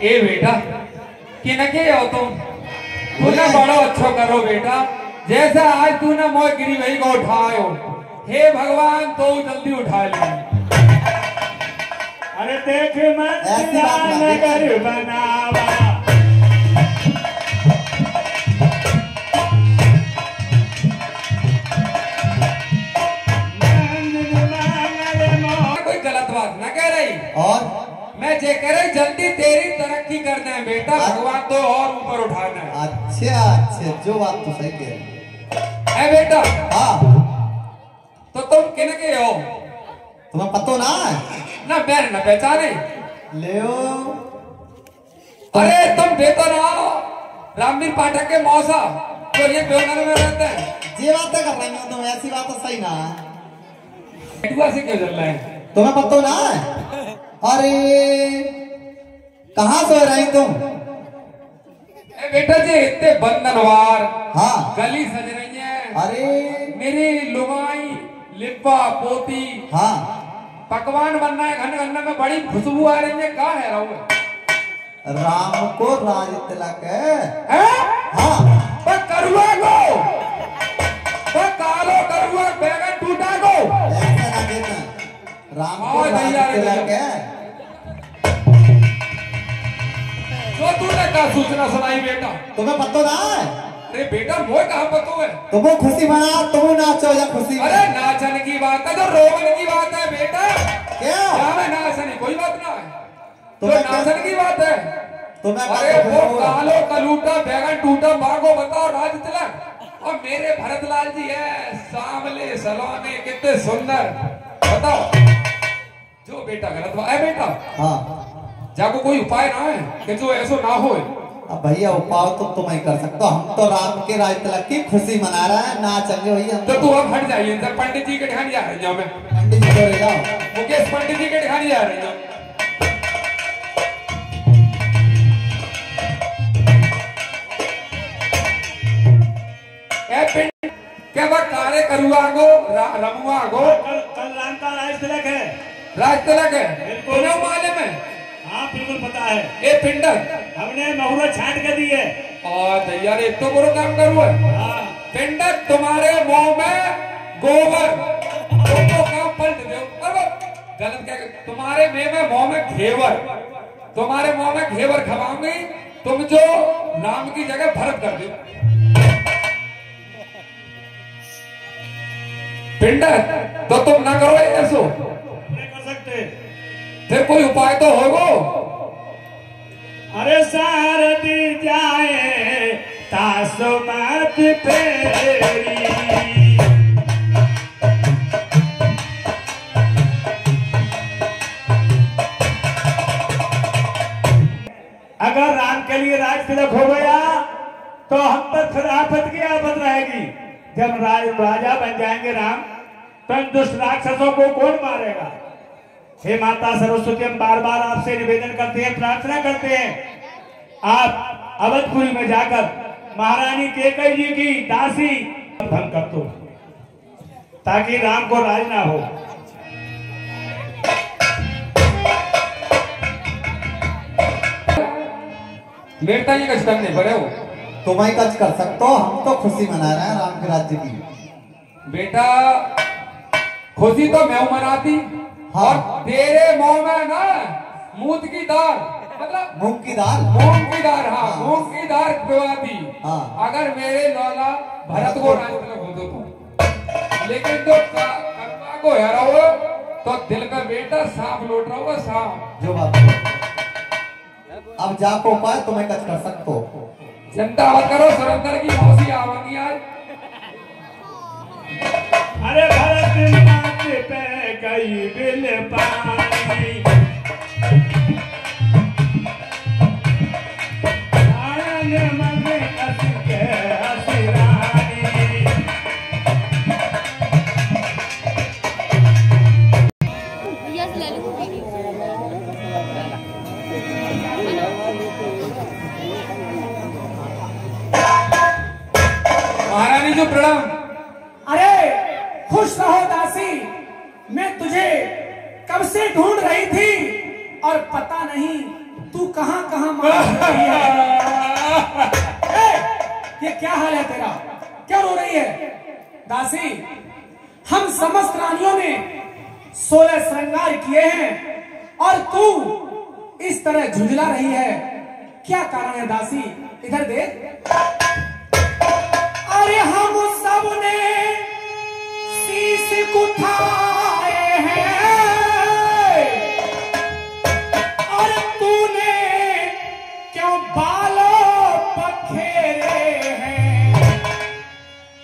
ए बेटा कि न के हो तूने बड़ो अच्छो करो बेटा, जैसा आज तूने मोह गिरी वही को उठायो, हे भगवान तो जल्दी उठा ले। अरे देख नगर बनावा कोई गलत बात ना कह रही, और मैं जे कह रही जल्दी तेरी तरक्की करना है बेटा, भगवान तो और ऊपर उठाना है। अच्छा अच्छा, जो बात तो सही कह रही है बेटा। हाँ तो तुम किन के हो? तुम्हें पतो ना है? ना मैं न पहचाने ले अरे तुम बेतो ना हो रामवीर पाठक के मौसा, तो ये बेवनगर में रहते हैं। ये बातें कर रही हो तुम, ऐसी बात तो सही ना। से क्यों चल रहा है? तुम्हें पतो ना है? अरे कहाँ सो रही तुम? बेटा जी इतने बंधनवार हाँ गली सज रही है, अरे मेरी लुगाई लिपा पोती हाँ पकवान बनना है, खाने खाने में बड़ी खुशबू आ रही है। कहाँ है रहू? राम को राज तिलक है। हाँ करुआ को कालो करुआ बैगन टूटा को ऐसा ना देना, राम को राज तिलक है। जो तूने क्या सूचना सुनाई बेटा? तुम्हें पतो ना है? अरे बेटा मोह कहाँ पतो है? तुम खुशी मना, तुम नाचो या खुशी। अरे नाचन की बात है, जो रोवन की बात है बेटा। क्या नाचन कोई बात ना है, तो नाचन की बात है। तुम्हें अरे वो कालो कलूटा बैगन टूटा मांगो बताओ राज तिलक, और मेरे भरतलाल जी है सामले सलोने कितने सुंदर, बताओ। जो बेटा गलत बात है बेटा। हाँ जाको कोई उपाय ना है कि जो ऐसा ना हो। अब भैया उपाय तो तुम ही कर सकते हो, हम तो राम के राज तिलक की खुशी मना रहे हैं, नाचेंगे भैया। तो तू अब हट जाइए, पंडित जी के ठिकाने जा रही हूँ मैं। पंडित जी को ले जाओ, मुकेश पंडित जी के ठिकाने जा रही हूँ। क्या बात कारे करुआ को रमुआ को कल राम का राज तिलक है। राज तिलक है, तुम्हें मालूम है? हाँ बिल्कुल पता है। ए पिंडर हमने मुहूर्त छाट कर दी है। और यार तो बुरा काम करू है। हाँ पिंडर तुम्हारे मुंह में गोबर, तुमको काम पलट दो। अरे गलत क्या? तुम्हारे मुंह में घेवर, तुम्हारे मुंह में घेवर खवाऊंगी, तुम जो नाम की जगह भरत कर दो। पिंडर तो तुम ना करो ऐसो, नहीं कर सकते। फिर कोई उपाय तो होगा। अरे सारदी जाए तासो मत फेरी, अगर राम के लिए राज तिलक हो गया तो हम पर फिर आफत की आफत रहेगी। जब राजा बन जाएंगे राम, तो इन दुष्ट राक्षसों को कौन मारेगा? हे माता सरस्वती, हम बार बार आपसे निवेदन करते हैं, प्रार्थना करते हैं, आप अवधपुरी में जाकर महारानी केकई जी की दासी भंग कर दो, ताकि राम को राज ना हो। मेरे ये कष्ट करने पड़े हो, तुम ही कच कर सकते हो, हम तो खुशी मना रहे हैं राम के राज्य की। बेटा खुशी तो मैं मनाती। हाँ। और तेरे मुंह में ना मूंग की दाल, मतलब मूंग की दाल, मूंग की दाल, हाँ मूंग की दाल पिवाती। हाँ। अगर मेरे लौला भरत को राज तिलक हो तो, लेकिन तो करुआ को हरा हो तो दिल का बेटा सांप लौट रहा होगा, सांप। जो बात अब जाको उपाय तुम्हें कच कर सकते हो। चिंता मत करो, सुरेंद्र की मौसी आवांगी आज। अरे भरत नाच पे गई बिल पानी, आनंद मन कस के हसीरानी, महारानी जो प्रणाम। अरे खुश रहो दासी, मैं तुझे कब से ढूंढ रही थी और पता नहीं तू कहां कहां मार रही है। ये क्या हाल है तेरा, क्या रो रही है? दासी, हम समस्त रानियों ने 16 श्रृंगार किए हैं और तू इस तरह झुंझला रही है, क्या कारण है दासी? इधर देख। अरे हम सब ने शीश उठाए हैं और तूने क्यों बालों पखेरे हैं,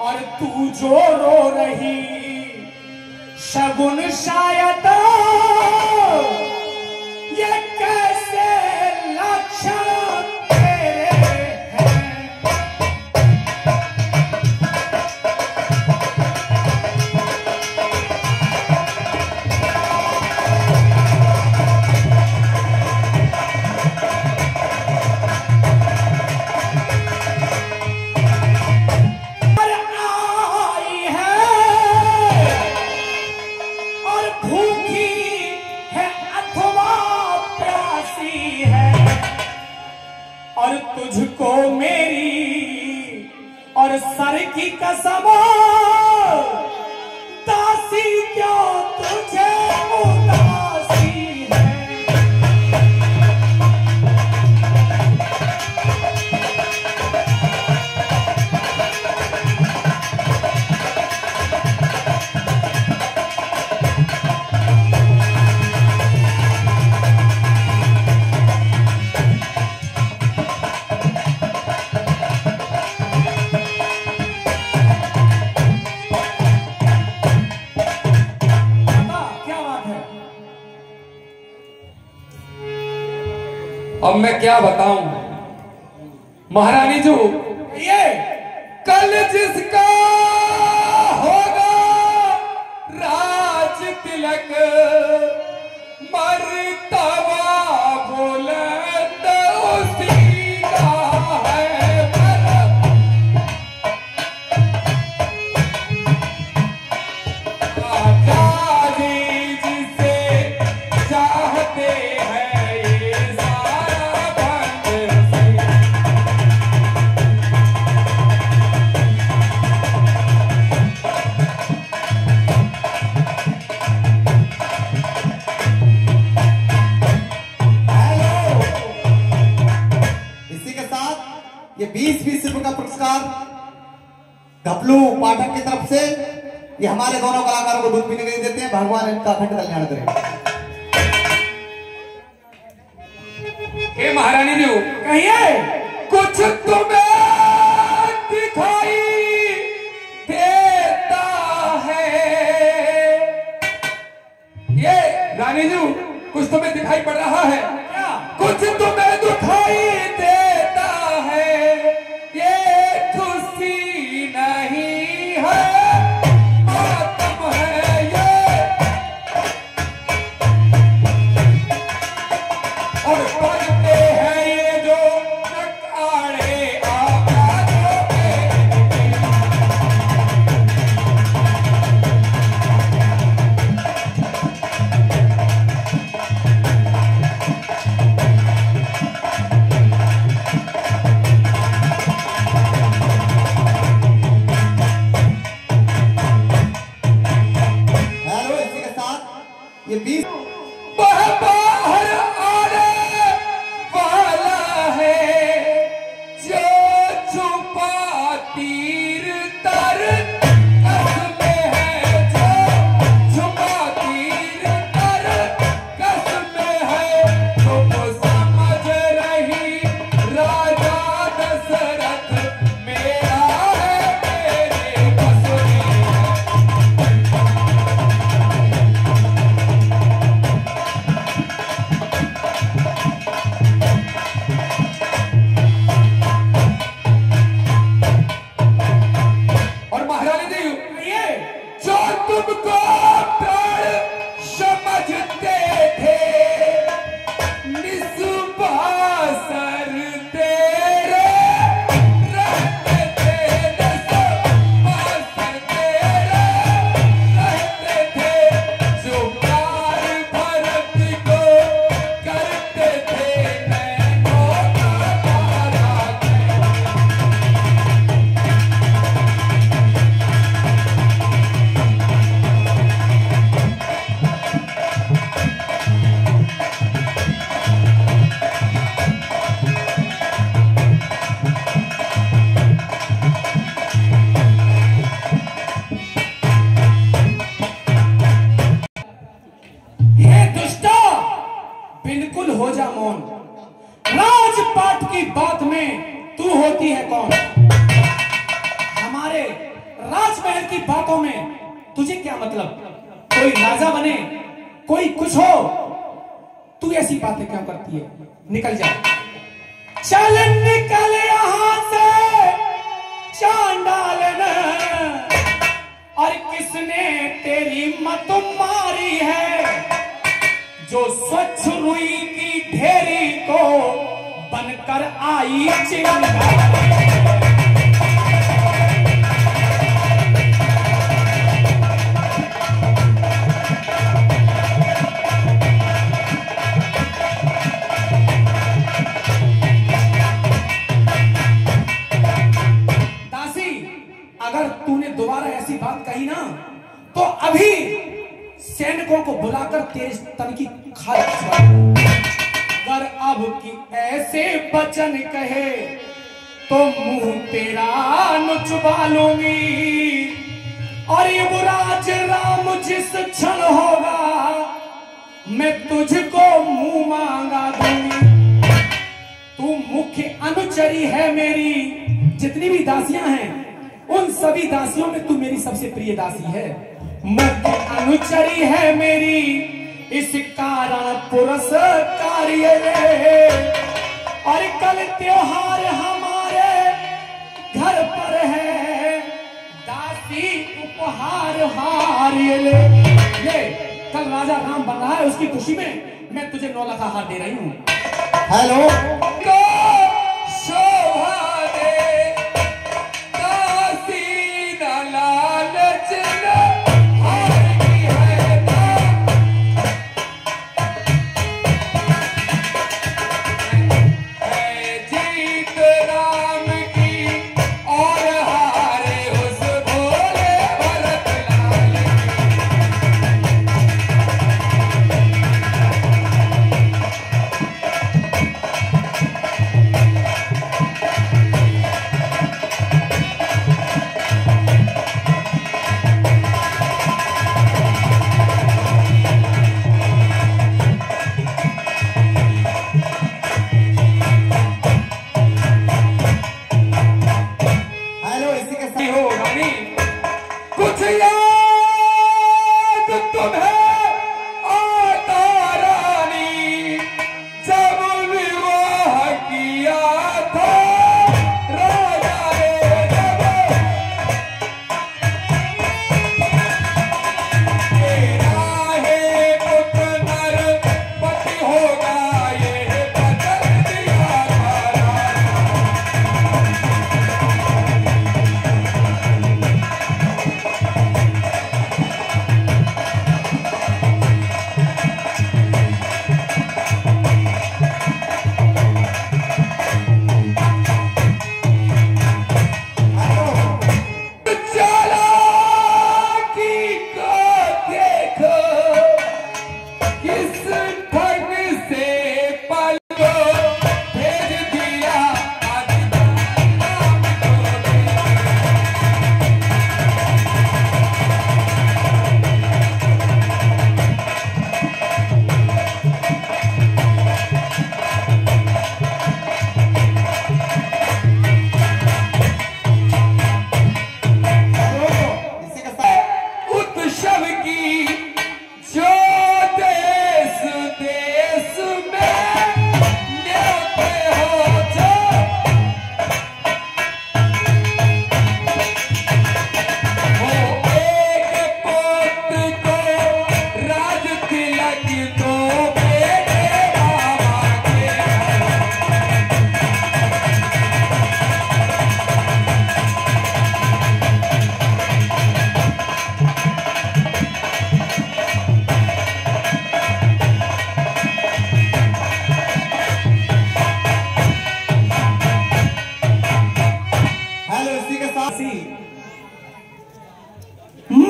और तू जो रो रही शगुन शायद ये कैसे लक्षण तेरे हैं। तुझको मेरी और सर की कसम दासी क्यों तुझे उदासी है। अब मैं क्या बताऊं महारानी जी, ये कल जिसका होगा राज तिलक मर्तबा बुलंद उसी का है। राजा जी जिसे चाहते हैं ये सारा बंद से। इसी के साथ ये 20-20 रुपए का पुरस्कार गपलू पाठक की तरफ से ये हमारे दोनों कलाकारों को दूध पीने के लिए देते हैं। भगवान इनका अखंड कल्याण करे। हे महारानी जी, कहिए। कुछ तुम्हें दिखाई देता है। ये रानी जी, कुछ तुम्हें दिखाई पड़ रहा है क्या? कुछ तुम्हें दिखाई देता है, ये खुशी नहीं है, मातम है ये। और पढ़ते हैं ये जो नकारे आवाज़ों पे। राजमहल की बातों में तुझे क्या मतलब? कोई राजा बने, कोई कुछ हो, तू ऐसी बातें क्यों करती है? निकल जा, चल निकल यहां से चांडाल न। और किसने तेरी मत मारी है, जो स्वच्छ रुई की ढेरी को बनकर आई चिंगारी। अगर तूने दोबारा ऐसी बात कही ना, तो अभी सैनिकों को बुलाकर तेरे तन की खाल खिंचवा दूंगा। अगर अब की ऐसे वचन कहे तो मुंह तेरा नुचवा लूंगी। और युवराज राम जिस क्षण होगा, मैं तुझको मुंह मांगा दूंगी। तू मुख्य अनुचरी है मेरी, जितनी भी दासियां हैं उन सभी दासियों में तू मेरी सबसे प्रिय दासी है। मुख्य अनुचरी है मेरी, इस कारण पुरस्कारी रे। और कल त्योहार हमारे घर पर है, दासी उपहार हार ले। कल राजा राम बन रहा है, उसकी खुशी में मैं तुझे 9 लाख हार दे रही हूँ। हेलो,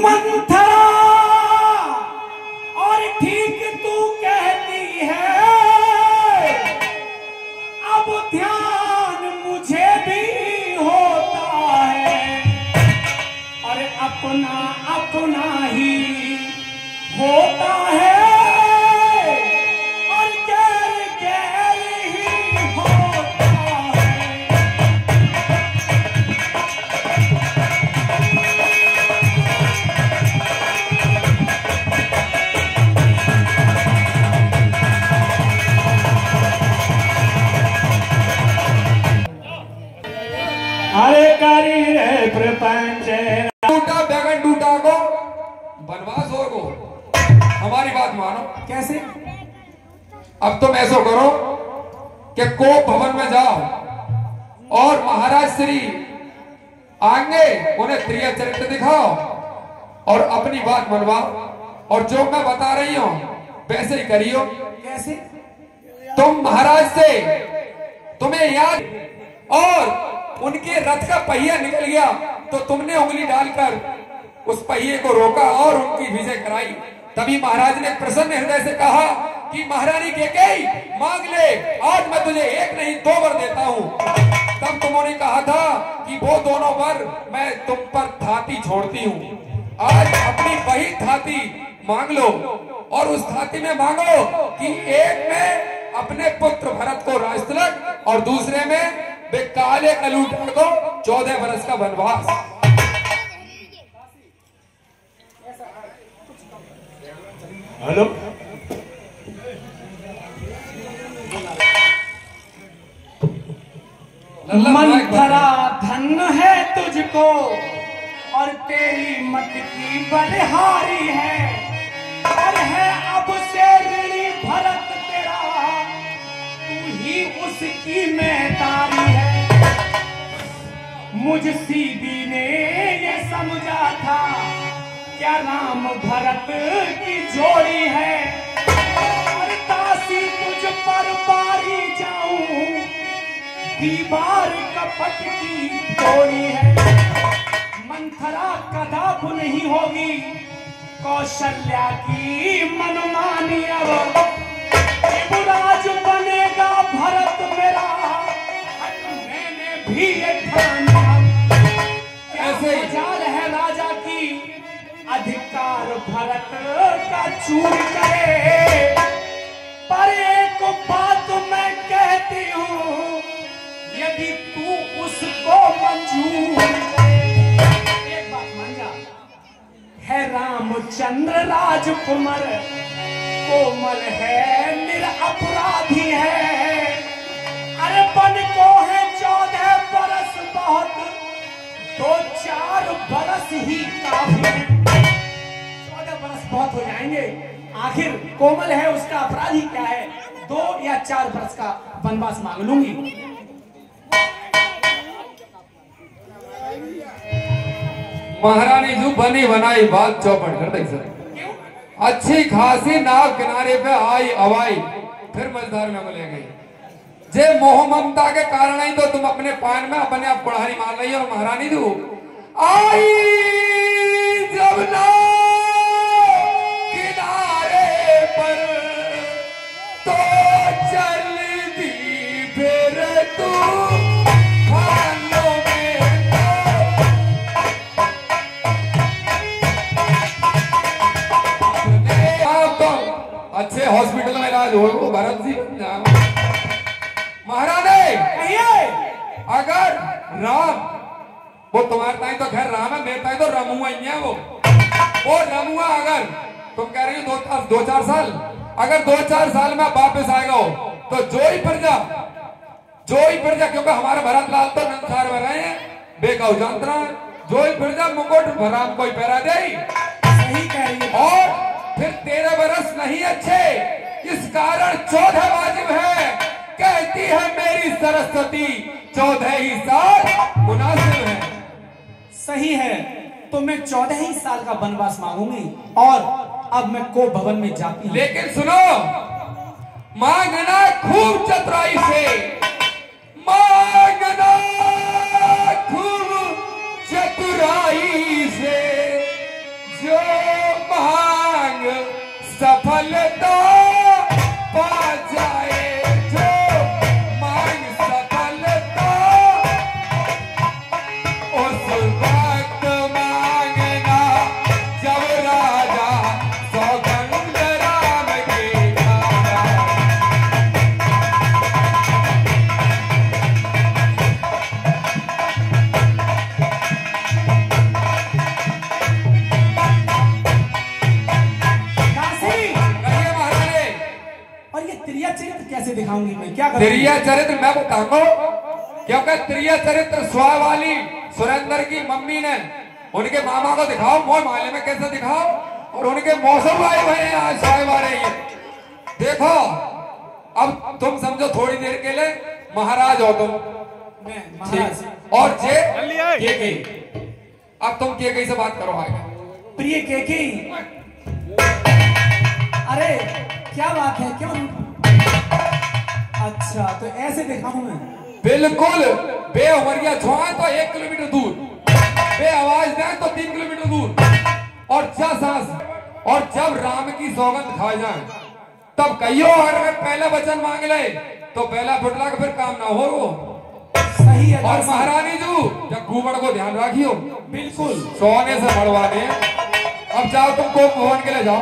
मंथरा, और ठीक तू कहती है, अब ध्यान मुझे भी होता है, और अपना अपना ही होता है, और गैर गैर ही होता है। बनवास होगो। हमारी बात मानो। कैसे? अब तुम ऐसा करो कि कोप भवन में जाओ और महाराज श्री आएंगे, उन्हें त्रिया चरित्र दिखाओ और अपनी बात मनवाओ, और जो मैं बता रही हूं वैसे ही करियो। कैसे? तुम महाराज से तुम्हें याद और उनके रथ का पहिया निकल गया तो तुमने उंगली डालकर उस पहिए को रोका और उनकी विजय कराई। तभी महाराज ने प्रसन्न हृदय से कहा कि महारानी केकई मांग ले, आज मैं तुझे एक नहीं 2 वर देता हूं। तब तुमने कहा था कि वो दोनों वर मैं तुम पर थाती छोड़ती हूं। आज अपनी वही थाती मांग लो और उस थाती में मांगो कि एक में अपने पुत्र भरत को राजतिलक और दूसरे में वे काले कलूटर को 14 वर्ष का वनवास। हेलो, मंथरा धन्य है तुझको और तेरी मत की बलिहारी है, और है अब से ऋणी भरत तेरा, तू ही उसकी मेहतारी है। मुझ सीधी ने ये समझा था क्या राम भरत की जोड़ी है, और दासी तुझ पर बारी जाऊं, दीवार कपट की तोड़ी है। मंथरा कदाप नहीं होगी कौशल्या की मनमानी, अब युवराज बनेगा भरत मेरा, मैंने भी ये ठान लिया। ऐसे मजाल है राजा की अधिकार भरत का चूर करे, पर एक बात मैं कहती हूँ, यदि तू उसको मंजूर करे, एक बात मान जा, है रामचंद्र राजकुमार, कोमल है निरपराधी है, अरे बन को है 14 बरस बहुत, 2-4 बरस ही काफी है। 14 बरस बहुत हो जाएंगे, आखिर कोमल है उसका अपराधी क्या है, 2 या 4 बरस का वनवास मांग लूंगी। महारानी जो बनी बनाई बात चौपट कर देख सर, अच्छी खासी नाव किनारे पे आई अवाई, फिर मझधार में ले गई। जे मोह ममता के कारण ही तो तुम अपने पान में अपने आप बुढ़ारी मार रही हो। महारानी तू आई जब नाव किनारे पर तो चल दी फिर तू खानों में तो अच्छे हॉस्पिटल में इलाज हो भरत जी। महारानी अगर राम, वो तुम्हारे ताई तो खैर राम है, मेरे ताई तो रमुआ ही है। वो रमुआ अगर तुम कह रही हो 2-4 साल, अगर 2-4 साल में वापस आएगा हो तो जो ही प्रजा, क्योंकि हमारे भरत लाल तो नंसार में रहे हैं, बेकाऊ जानता है, जो ही प्रजा मुकुट राम को ही पहरा दे। सही कह रही है। और फिर 13 बरस नहीं अच्छे, इस कारण 14 वाजिब है। कहती है मेरी सरस्वती 14 ही साल मुनासिब है। सही है, तो मैं 14 ही साल का वनवास मांगूंगी, और अब मैं को भवन में जाती हूँ। लेकिन सुनो, मांगना खूब चतुराई से, मांगना खूब चतुराई से, जो मांग सफलता पा जाए, जो मांग सफलता उस वक्त मांगना, जब राजा सौगंध राम के खाना। और ये त्रिया चरित्र कैसे दिखाऊंगी मैं, क्या करूं? त्रिया चरित्र मैं बताऊंगा, क्योंकि त्रिया चरित्र स्वा वाली सुरेंद्र की मम्मी ने उनके मामा को दिखाओ, मोह माले में कैसे दिखाओ। और उनके मौसम आए हुए हैं आज साहब आ रही है। देखो अब तुम समझो थोड़ी देर के लिए महाराज हो तुम, मैं महाराज और जे अब तुम के से बात करो आगे। प्रिय केकी, अरे क्या बात है, क्यों? अच्छा तो ऐसे दिखाऊं मैं? बिल्कुल, बे उमरिया छुआए तो 1 किलोमीटर दूर, बे आवाज दें तो 3 किलोमीटर दूर, और जब राम की सौगंध खा जाए तब कहियो अगर पहला वचन मांग ले तो पहला फुटला का फिर काम ना हो वो। सही है। और महारानी जी जब घूमड़ को ध्यान रखियो, बिल्कुल सोने से मरवा दे। अब जाओ तुम को भवन के लिए जाओ।